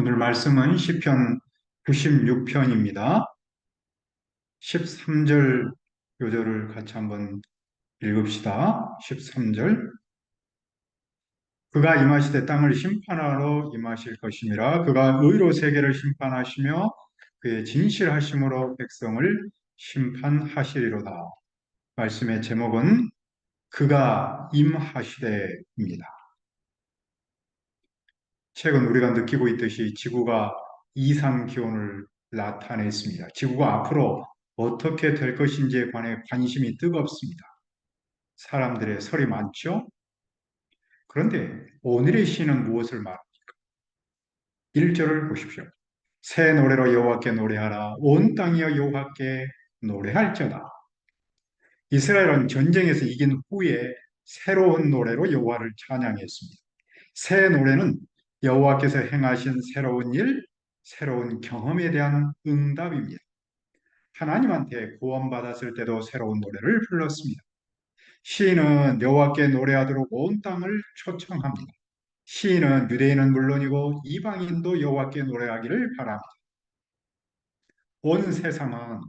오늘 말씀은 시편 96편입니다. 13절 요절을 같이 한번 읽읍시다. 13절. 그가 임하시되 땅을 심판하러 임하실 것임이라. 그가 의로 세계를 심판하시며 그의 진실하심으로 백성을 심판하시리로다. 말씀의 제목은 그가 임하시되입니다. 최근 우리가 느끼고 있듯이 지구가 이상 기온을 나타냈습니다. 지구가 앞으로 어떻게 될 것인지에 관해 관심이 뜨겁습니다. 사람들의 설이 많죠? 그런데 오늘의 시는 무엇을 말합니까? 1절을 보십시오. 새 노래로 여호와께 노래하라. 온 땅이여 여호와께 노래할지어다. 이스라엘은 전쟁에서 이긴 후에 새로운 노래로 여호와를 찬양했습니다. 새 노래는 여호와께서 행하신 새로운 일, 새로운 경험에 대한 응답입니다. 하나님한테 구원받았을 때도 새로운 노래를 불렀습니다. 시인은 여호와께 노래하도록 온 땅을 초청합니다. 시인은 유대인은 물론이고 이방인도 여호와께 노래하기를 바랍니다. 온 세상은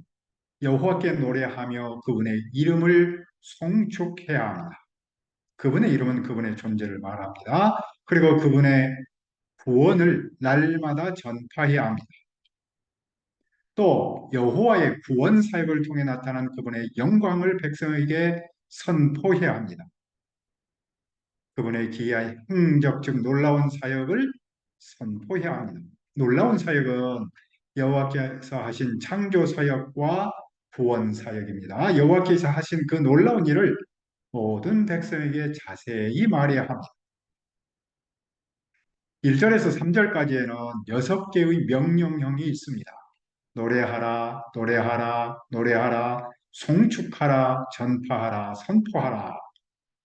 여호와께 노래하며 그분의 이름을 송축해야 합니다. 그분의 이름은 그분의 존재를 말합니다. 그리고 그분의 구원을 날마다 전파해야 합니다. 또 여호와의 구원 사역을 통해 나타난 그분의 영광을 백성에게 선포해야 합니다. 그분의 기이한 행적 즉 놀라운 사역을 선포해야 합니다. 놀라운 사역은 여호와께서 하신 창조 사역과 구원 사역입니다. 여호와께서 하신 그 놀라운 일을 모든 백성에게 자세히 말해야 합니다. 1절에서 3절까지에는 6개의 명령형이 있습니다. 노래하라, 노래하라, 노래하라, 송축하라, 전파하라, 선포하라.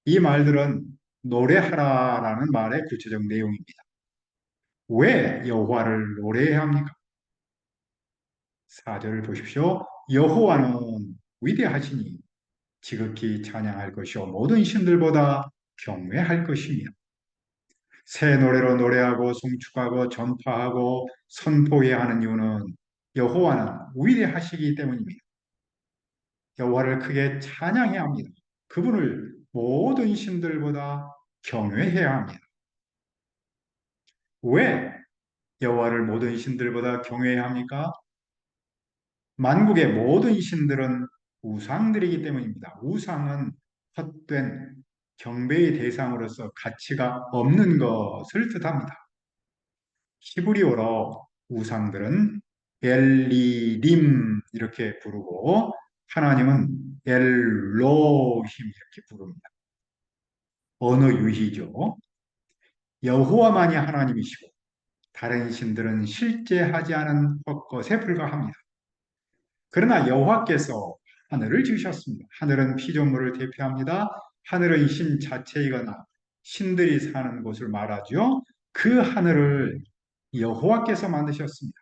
이 말들은 노래하라라는 말의 구체적 내용입니다. 왜 여호와를 노래해야 합니까? 4절을 보십시오. 여호와는 위대하시니 지극히 찬양할 것이요 모든 신들보다 경외할 것입니다. 새 노래로 노래하고 송축하고 전파하고 선포해야 하는 이유는 여호와는 위대하시기 때문입니다. 여호와를 크게 찬양해야 합니다. 그분을 모든 신들보다 경외해야 합니다. 왜 여호와를 모든 신들보다 경외해야 합니까? 만국의 모든 신들은 우상들이기 때문입니다. 우상은 헛된 경배의 대상으로서 가치가 없는 것을 뜻합니다. 히브리어로 우상들은 엘리림 이렇게 부르고 하나님은 엘로힘 이렇게 부릅니다. 언어 유희죠. 여호와만이 하나님이시고 다른 신들은 실제 하지 않은 헛것에 불과합니다. 그러나 여호와께서 하늘을 지으셨습니다. 하늘은 피조물을 대표합니다. 하늘은 신 자체이거나 신들이 사는 곳을 말하죠. 그 하늘을 여호와께서 만드셨습니다.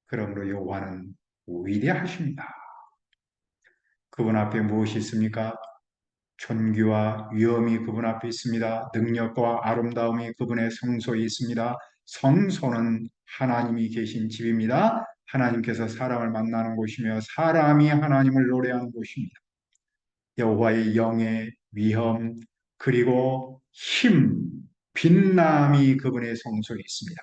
그러므로 여호와는 위대하십니다. 그분 앞에 무엇이 있습니까? 존귀와 위엄이 그분 앞에 있습니다. 능력과 아름다움이 그분의 성소에 있습니다. 성소는 하나님이 계신 집입니다. 하나님께서 사람을 만나는 곳이며 사람이 하나님을 노래하는 곳입니다. 여호와의 영의 위엄 그리고 힘, 빛남이 그분의 성소에 있습니다.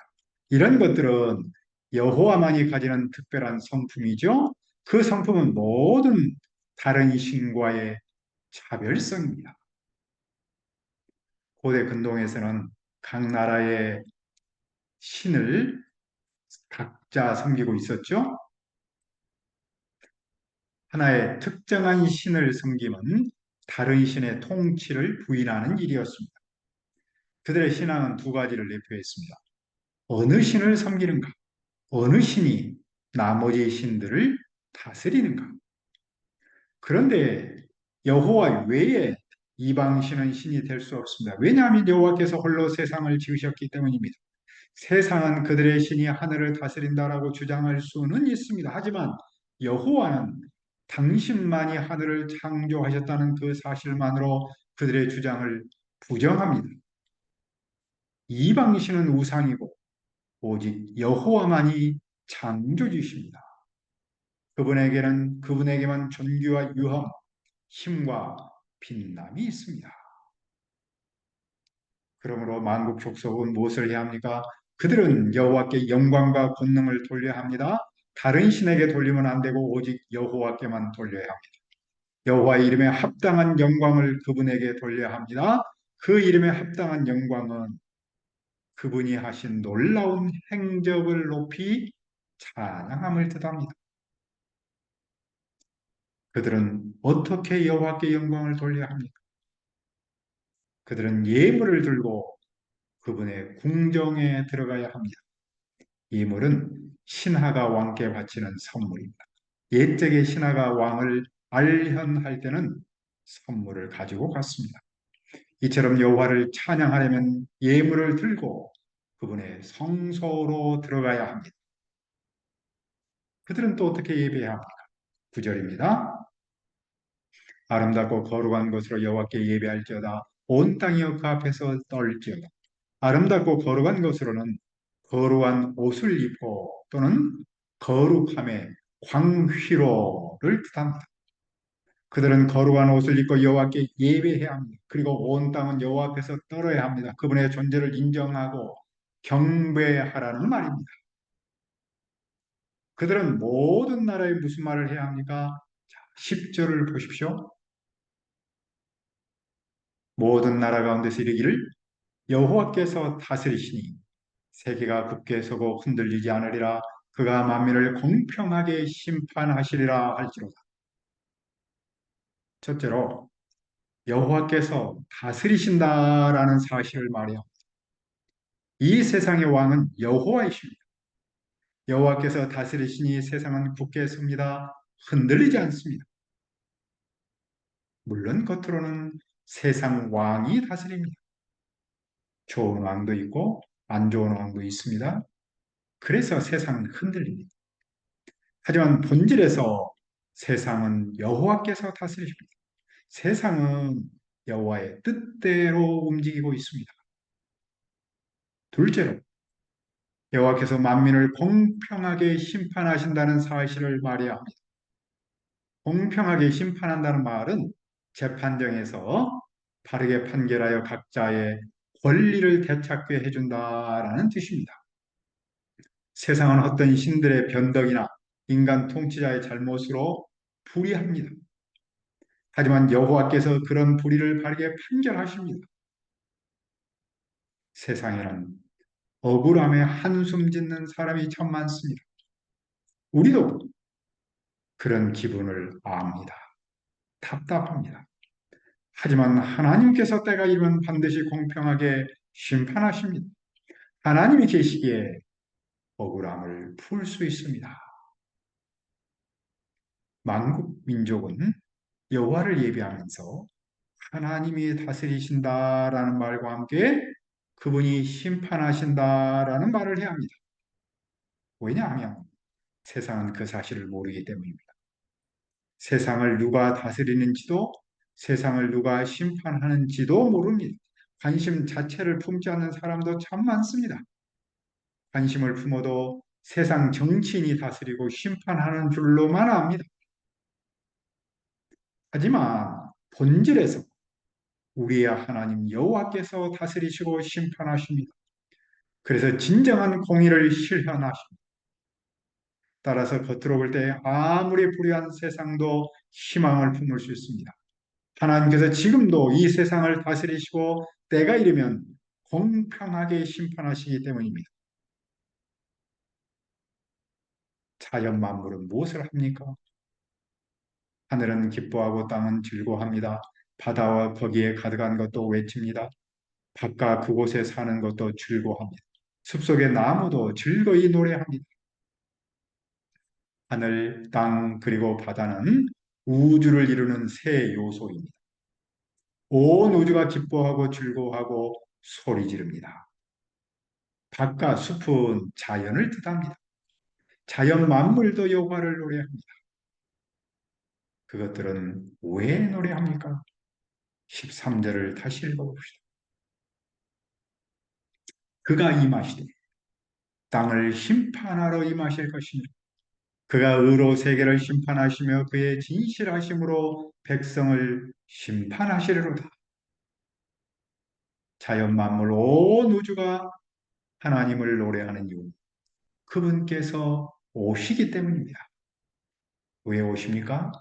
이런 것들은 여호와만이 가지는 특별한 성품이죠. 그 성품은 모든 다른 신과의 차별성입니다. 고대 근동에서는 각 나라의 신을 각자 섬기고 있었죠. 하나의 특정한 신을 섬김은 다른 신의 통치를 부인하는 일이었습니다. 그들의 신앙은 두 가지를 내포했습니다. 어느 신을 섬기는가? 어느 신이 나머지 신들을 다스리는가? 그런데 여호와 외에 이방 신은 신이 될 수 없습니다. 왜냐하면 여호와께서 홀로 세상을 지으셨기 때문입니다. 세상은 그들의 신이 하늘을 다스린다라고 주장할 수는 있습니다. 하지만 여호와는 당신만이 하늘을 창조하셨다는 그 사실만으로 그들의 주장을 부정합니다. 이방 신은 우상이고 오직 여호와만이 창조주이십니다. 그분에게만 존귀와 유험, 힘과 빛남이 있습니다. 그러므로 만국 족속은 무엇을 해야 합니까? 그들은 여호와께 영광과 권능을 돌려야 합니다. 다른 신에게 돌리면 안 되고 오직 여호와께만 돌려야 합니다. 여호와의 이름에 합당한 영광을 그분에게 돌려야 합니다. 그 이름에 합당한 영광은 그분이 하신 놀라운 행적을 높이 찬양함을 뜻합니다. 그들은 어떻게 여호와께 영광을 돌려야 합니까? 그들은 예물을 들고 그분의 궁정에 들어가야 합니다. 예물은 신하가 왕께 바치는 선물입니다. 옛적의 신하가 왕을 알현할 때는 선물을 가지고 갔습니다. 이처럼 여호와를 찬양하려면 예물을 들고 그분의 성소로 들어가야 합니다. 그들은 또 어떻게 예배해야 합니까? 9절입니다. 아름답고 거룩한 것으로 여호와께 예배할지어다. 온 땅이여 그 앞에서 떨지어다. 아름답고 거룩한 것으로는 거룩한 옷을 입고 또는 거룩함의 광휘로를 뜻합니다. 그들은 거룩한 옷을 입고 여호와께 예배해야 합니다. 그리고 온 땅은 여호와 앞에서 떨어야 합니다. 그분의 존재를 인정하고 경배하라는 말입니다. 그들은 모든 나라에 무슨 말을 해야 합니까? 10절을 보십시오. 모든 나라 가운데서 이르기를 여호와께서 다스리시니 세계가 굳게 서고 흔들리지 않으리라. 그가 만민을 공평하게 심판하시리라 할지로다. 첫째로 여호와께서 다스리신다라는 사실을 말해요. 이 세상의 왕은 여호와이십니다. 여호와께서 다스리시니 세상은 굳게 섭니다. 흔들리지 않습니다. 물론 겉으로는 세상 왕이 다스립니다. 좋은 왕도 있고 안 좋은 왕도 있습니다. 그래서 세상은 흔들립니다. 하지만 본질에서 세상은 여호와께서 다스리십니다. 세상은 여호와의 뜻대로 움직이고 있습니다. 둘째로 여호와께서 만민을 공평하게 심판하신다는 사실을 말해야 합니다. 공평하게 심판한다는 말은 재판정에서 바르게 판결하여 각자의 권리를 되찾게 해준다라는 뜻입니다. 세상은 헛된 신들의 변덕이나 인간 통치자의 잘못으로 불의합니다. 하지만 여호와께서 그런 불의를 바르게 판결하십니다. 세상에는 억울함에 한숨 짓는 사람이 참 많습니다. 우리도 그런 기분을 압니다. 답답합니다. 하지만 하나님께서 때가 이르면 반드시 공평하게 심판하십니다. 하나님이 계시기에 억울함을 풀 수 있습니다. 만국 민족은 여호와를 예배하면서 하나님이 다스리신다라는 말과 함께 그분이 심판하신다라는 말을 해야 합니다. 왜냐하면 세상은 그 사실을 모르기 때문입니다. 세상을 누가 다스리는지도 세상을 누가 심판하는지도 모릅니다. 관심 자체를 품지 않는 사람도 참 많습니다. 관심을 품어도 세상 정치인이 다스리고 심판하는 줄로만 압니다. 하지만 본질에서 우리의 하나님 여호와께서 다스리시고 심판하십니다. 그래서 진정한 공의를 실현하십니다. 따라서 겉으로 볼 때 아무리 불의한 세상도 희망을 품을 수 있습니다. 하나님께서 지금도 이 세상을 다스리시고 때가 이르면 공평하게 심판하시기 때문입니다. 자연 만물은 무엇을 합니까? 하늘은 기뻐하고 땅은 즐거워합니다. 바다와 거기에 가득한 것도 외칩니다. 바깥 그곳에 사는 것도 즐거워합니다. 숲속의 나무도 즐거이 노래합니다. 하늘, 땅, 그리고 바다는 우주를 이루는 세 요소입니다. 온 우주가 기뻐하고 즐거워하고 소리 지릅니다. 바깥 숲은 자연을 뜻합니다. 자연 만물도 여호와를 노래합니다. 그것들은 왜 노래합니까? 13절을 다시 읽어봅시다. 그가 임하시되 땅을 심판하러 임하실 것이며 그가 의로 세계를 심판하시며 그의 진실하심으로 백성을 심판하시리로다. 자연 만물 온 우주가 하나님을 노래하는 이유 그분께서 오시기 때문입니다. 왜 오십니까?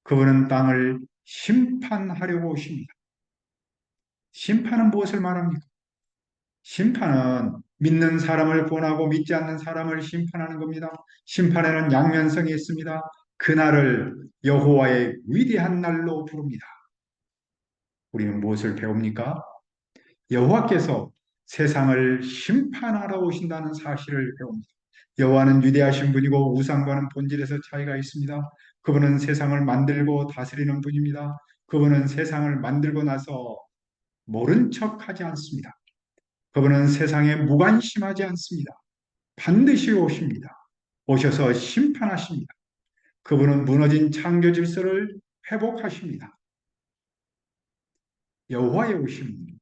그분은 땅을 심판하려고 오십니다. 심판은 무엇을 말합니까? 심판은 믿는 사람을 구원하고 믿지 않는 사람을 심판하는 겁니다. 심판에는 양면성이 있습니다. 그날을 여호와의 위대한 날로 부릅니다. 우리는 무엇을 배웁니까? 여호와께서 세상을 심판하러 오신다는 사실을 배웁니다. 여호와는 위대하신 분이고 우상과는 본질에서 차이가 있습니다. 그분은 세상을 만들고 다스리는 분입니다. 그분은 세상을 만들고 나서 모른 척하지 않습니다. 그분은 세상에 무관심하지 않습니다. 반드시 오십니다. 오셔서 심판하십니다. 그분은 무너진 창조 질서를 회복하십니다. 여호와의 오심은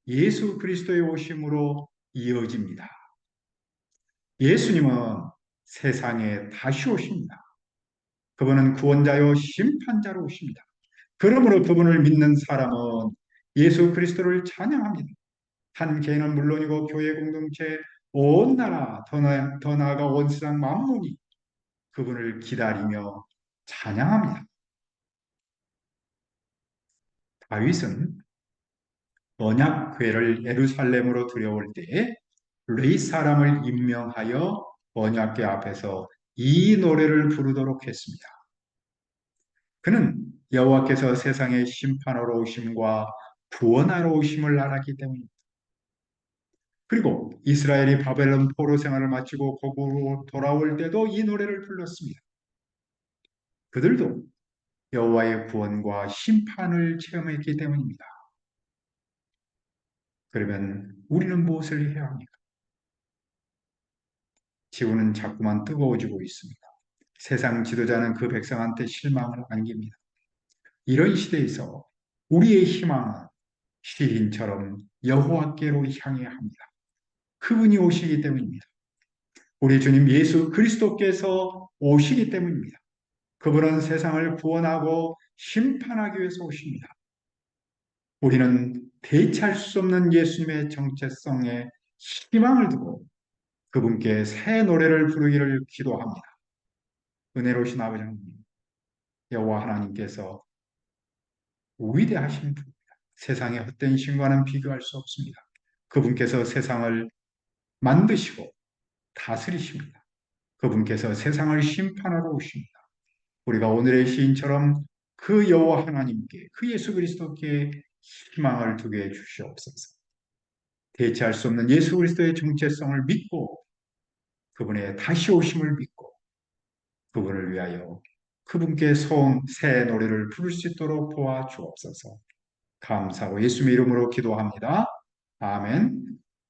예수 그리스도의 오심으로 이어집니다. 예수님은 세상에 다시 오십니다. 그분은 구원자요 심판자로 오십니다. 그러므로 그분을 믿는 사람은 예수 그리스도를 찬양합니다. 한 개인은 물론이고 교회 공동체 온 나라 더 나아가 온 세상 만문이 그분을 기다리며 찬양합니다. 다윗은 언약궤를 예루살렘으로 들여올 때에 르이 사람을 임명하여 언약궤 앞에서 이 노래를 부르도록 했습니다. 그는 여호와께서 세상의 심판하러 오심과 구원하러 오심을 알았기 때문입니다. 그리고 이스라엘이 바벨론 포로 생활을 마치고 거국으로 돌아올 때도 이 노래를 불렀습니다. 그들도 여호와의 구원과 심판을 체험했기 때문입니다. 그러면 우리는 무엇을 해야 합니까? 지구는 자꾸만 뜨거워지고 있습니다. 세상 지도자는 그 백성한테 실망을 안깁니다. 이런 시대에서 우리의 희망은 시린처럼 여호와께로 향해야 합니다. 그분이 오시기 때문입니다. 우리 주님 예수 그리스도께서 오시기 때문입니다. 그분은 세상을 구원하고 심판하기 위해서 오십니다. 우리는 대체할 수 없는 예수님의 정체성에 희망을 두고 그분께 새 노래를 부르기를 기도합니다. 은혜로우신 아버지 하나님, 여호와 하나님께서 위대하신 분입니다. 세상의 헛된 신과는 비교할 수 없습니다. 그분께서 세상을 만드시고 다스리십니다. 그분께서 세상을 심판하러 오십니다. 우리가 오늘의 시인처럼 그 여호와 하나님께 그 예수 그리스도께 희망을 두게 해 주시옵소서. 대체할 수 없는 예수 그리스도의 정체성을 믿고 그분의 다시 오심을 믿고 그분을 위하여 그분께 새 노래를 부를 수 있도록 도와주옵소서. 감사하고 예수님의 이름으로 기도합니다. 아멘.